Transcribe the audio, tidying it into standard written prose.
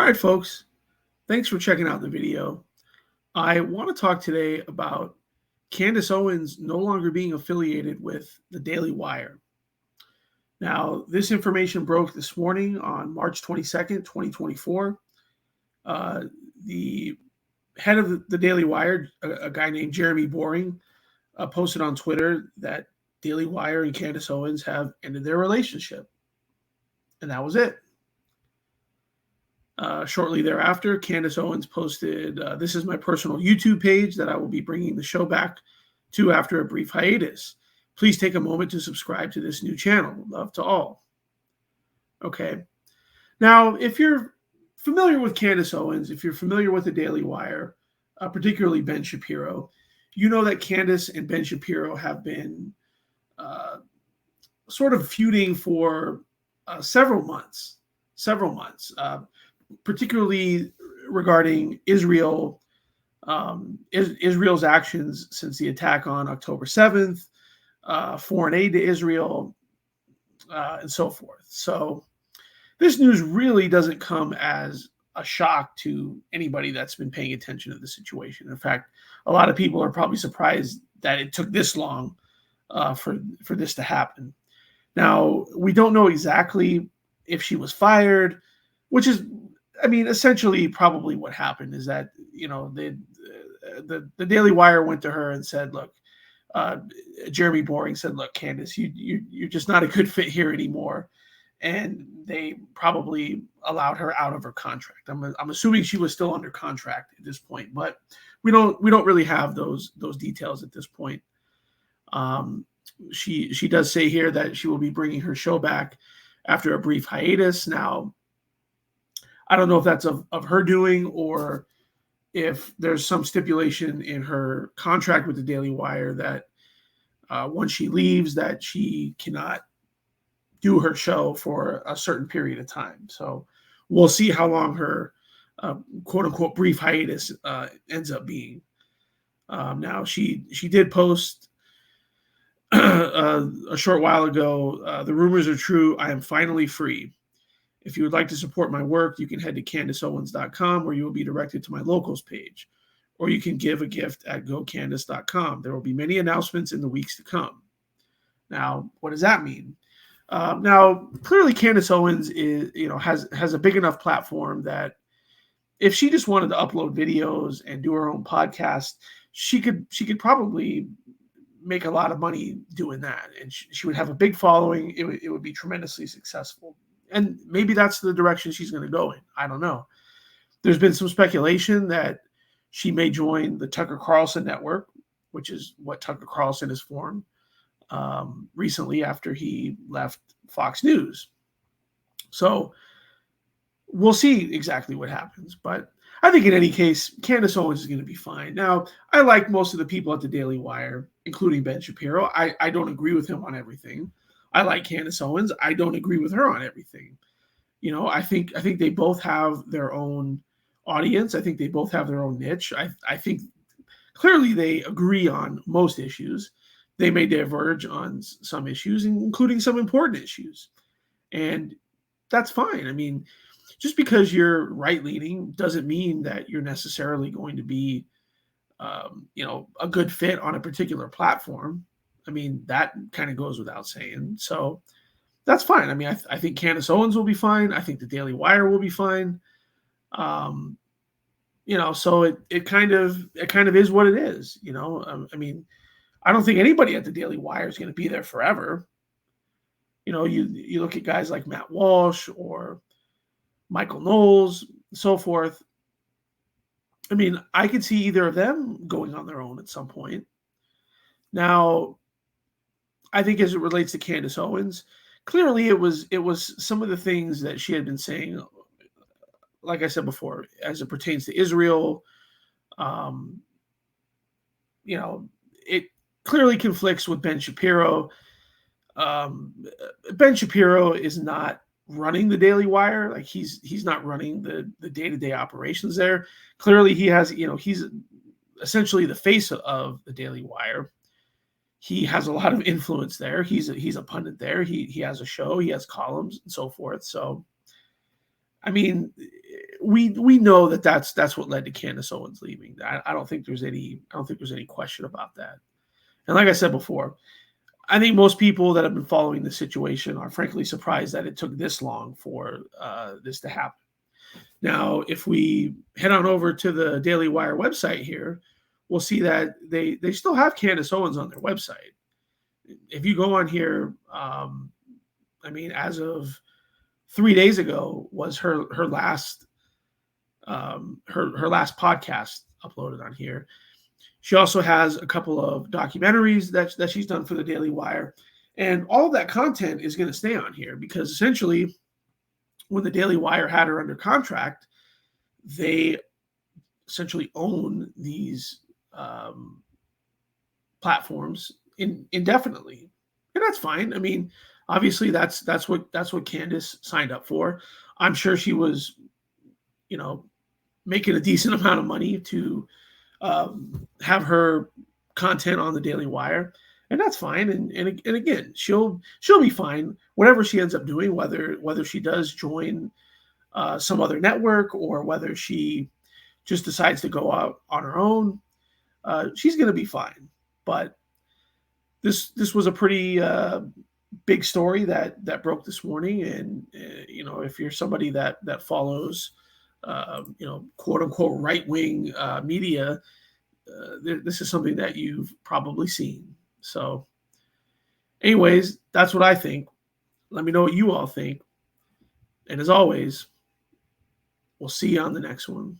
All right, folks, thanks for checking out the video. I want to talk today about Candace Owens no longer being affiliated with the Daily Wire. Now, this information broke this morning on March 22nd, 2024. Uh, the head of the Daily Wire, a guy named Jeremy Boring, posted on Twitter that Daily Wire and Candace Owens have ended their relationship. And that was it. Shortly thereafter, Candace Owens posted, "This is my personal YouTube page that I will be bringing the show back to after a brief hiatus. Please take a moment to subscribe to this new channel. Love to all." Okay. Now, if you're familiar with Candace Owens, if you're familiar with the Daily Wire, particularly Ben Shapiro, you know that Candace and Ben Shapiro have been sort of feuding for several months. Particularly regarding Israel, Israel's actions since the attack on October 7th, foreign aid to Israel, and so forth. So this news really doesn't come as a shock to anybody that's been paying attention to the situation. In fact, a lot of people are probably surprised that it took this long for this to happen. Now, we don't know exactly if she was fired, which is, I mean, essentially probably what happened is that, the Daily Wire went to her and said, look, Jeremy Boring said, look, Candace, you're just not a good fit here anymore. And they probably allowed her out of her contract. I'm assuming she was still under contract at this point, but we don't really have those details at this point. She does say here that she will be bringing her show back after a brief hiatus. Now, I don't know if that's of her doing or if there's some stipulation in her contract with the Daily Wire that once she leaves that she cannot do her show for a certain period of time. So we'll see how long her quote unquote brief hiatus ends up being. Now she did post a short while ago, "The rumors are true. I am finally free. If you would like to support my work, you can head to CandaceOwens.com where you will be directed to my locals page, or you can give a gift at GoCandace.com. There will be many announcements in the weeks to come." Now, what does that mean? Now, clearly, Candace Owens has a big enough platform that if she just wanted to upload videos and do her own podcast, she could probably make a lot of money doing that, and she would have a big following. It would be tremendously successful. And maybe that's the direction she's going to go in. I don't know. There's been some speculation that she may join the Tucker Carlson network, which is what Tucker Carlson has formed recently after he left Fox News. So we'll see exactly what happens. But I think in any case, Candace Owens is going to be fine. Now, I like most of the people at the Daily Wire, including Ben Shapiro. I don't agree with him on everything. I like Candace Owens. I don't agree with her on everything. I think they both have their own audience. I think they both have their own niche. I think clearly they agree on most issues. They may diverge on some issues, including some important issues. And that's fine. I mean, just because you're right-leaning doesn't mean that you're necessarily going to be, a good fit on a particular platform. I mean, that kind of goes without saying. So that's fine. I mean, I think Candace Owens will be fine. I think the Daily Wire will be fine. So it kind of is what it is. I mean, I don't think anybody at the Daily Wire is going to be there forever. You look at guys like Matt Walsh or Michael Knowles, and so forth. I mean, I could see either of them going on their own at some point. Now, I think as it relates to Candace Owens, clearly it was some of the things that she had been saying, like I said before, as it pertains to Israel. It clearly conflicts with Ben Shapiro. Ben Shapiro is not running the Daily Wire. Like he's not running the day-to-day operations there. Clearly he has, he's essentially the face of the Daily Wire. He has a lot of influence there. He's a pundit there. He has a show. He has columns and so forth. So, I mean, we know that that's what led to Candace Owens leaving. I don't think there's any question about that. And like I said before, I think most people that have been following the situation are frankly surprised that it took this long for this to happen. Now, if we head on over to the Daily Wire website here, we'll see that they still have Candace Owens on their website. If you go on here, I mean, as of 3 days ago was her last her last podcast uploaded on here. She also has a couple of documentaries that she's done for the Daily Wire, and all of that content is going to stay on here because essentially, when the Daily Wire had her under contract, they essentially own these platforms indefinitely, and that's fine. I mean, obviously, that's what Candace signed up for. I'm sure she was, making a decent amount of money to have her content on the Daily Wire, and that's fine. And again, she'll be fine whatever she ends up doing, whether she does join some other network or whether she just decides to go out on her own. She's going to be fine. But this was a pretty big story that broke this morning, and if you're somebody that follows quote unquote right wing media, this is something that you've probably seen. So, anyways, that's what I think. Let me know what you all think, and as always, we'll see you on the next one.